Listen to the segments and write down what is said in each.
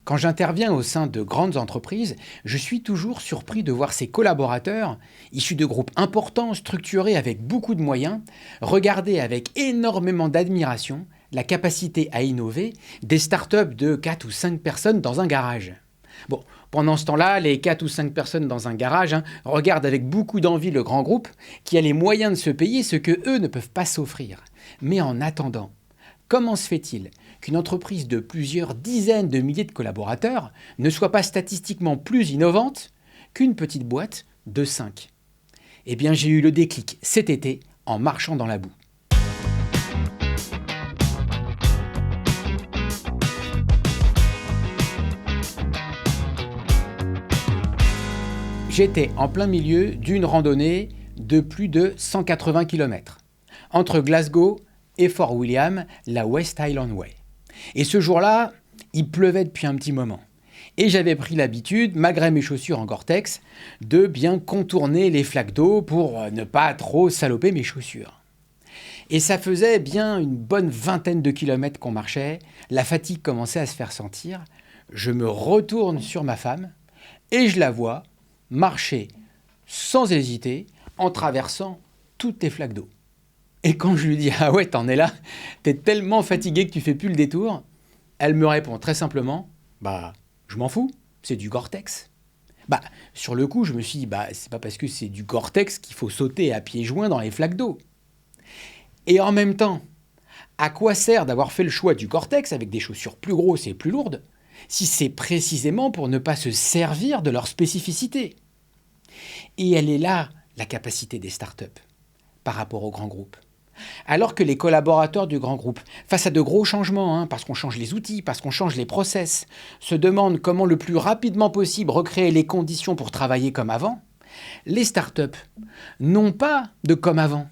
Quand j'interviens au sein de grandes entreprises, je suis toujours surpris de voir ces collaborateurs, issus de groupes importants, structurés avec beaucoup de moyens, regarder avec énormément d'admiration la capacité à innover des startups de 4 ou 5 personnes dans un garage. Bon, pendant ce temps-là, les 4 ou 5 personnes dans un garage regardent avec beaucoup d'envie le grand groupe qui a les moyens de se payer ce que eux ne peuvent pas s'offrir. Mais en attendant, comment se fait-il qu'une entreprise de plusieurs dizaines de milliers de collaborateurs ne soit pas statistiquement plus innovante qu'une petite boîte de 5 ? Eh bien, j'ai eu le déclic cet été en marchant dans la boue. J'étais en plein milieu d'une randonnée de plus de 180 km entre Glasgow et Fort William, la West Highland Way. Et ce jour-là, il pleuvait depuis un petit moment. Et j'avais pris l'habitude, malgré mes chaussures en Gore-Tex, de bien contourner les flaques d'eau pour ne pas trop saloper mes chaussures. Et ça faisait bien une bonne vingtaine de kilomètres qu'on marchait, la fatigue commençait à se faire sentir. Je me retourne sur ma femme et je la vois marcher sans hésiter en traversant toutes les flaques d'eau. Et quand je lui dis « Ah ouais, t'en es là, t'es tellement fatigué que tu fais plus le détour », elle me répond très simplement « Bah, je m'en fous, c'est du Gore-Tex ». Bah, sur le coup, je me suis dit « Bah, c'est pas parce que c'est du Gore-Tex qu'il faut sauter à pieds joints dans les flaques d'eau ». Et en même temps, à quoi sert d'avoir fait le choix du Gore-Tex avec des chaussures plus grosses et plus lourdes si c'est précisément pour ne pas se servir de leur spécificité ? Et elle est là, la capacité des startups, par rapport aux grands groupes. Alors que les collaborateurs du grand groupe, face à de gros changements, parce qu'on change les outils, parce qu'on change les process, se demandent comment le plus rapidement possible recréer les conditions pour travailler comme avant, les startups n'ont pas de comme avant.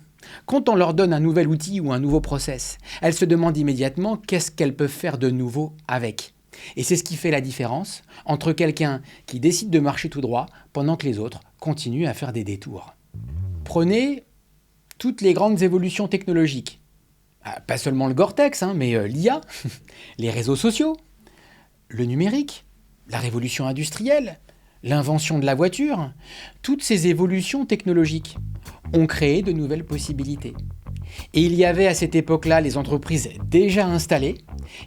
Quand on leur donne un nouvel outil ou un nouveau process, elles se demandent immédiatement qu'est-ce qu'elles peuvent faire de nouveau avec. Et c'est ce qui fait la différence entre quelqu'un qui décide de marcher tout droit pendant que les autres continuent à faire des détours. Prenez toutes les grandes évolutions technologiques. Pas seulement le Gore-Tex, mais l'IA, les réseaux sociaux, le numérique, la révolution industrielle, l'invention de la voiture. Toutes ces évolutions technologiques ont créé de nouvelles possibilités. Et il y avait à cette époque-là les entreprises déjà installées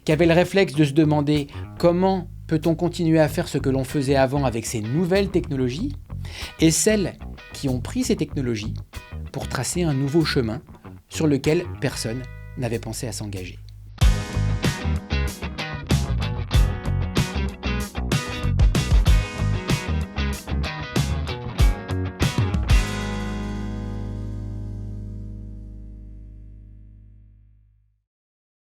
qui avaient le réflexe de se demander comment peut-on continuer à faire ce que l'on faisait avant avec ces nouvelles technologies, et celles qui ont pris ces technologies pour tracer un nouveau chemin sur lequel personne n'avait pensé à s'engager.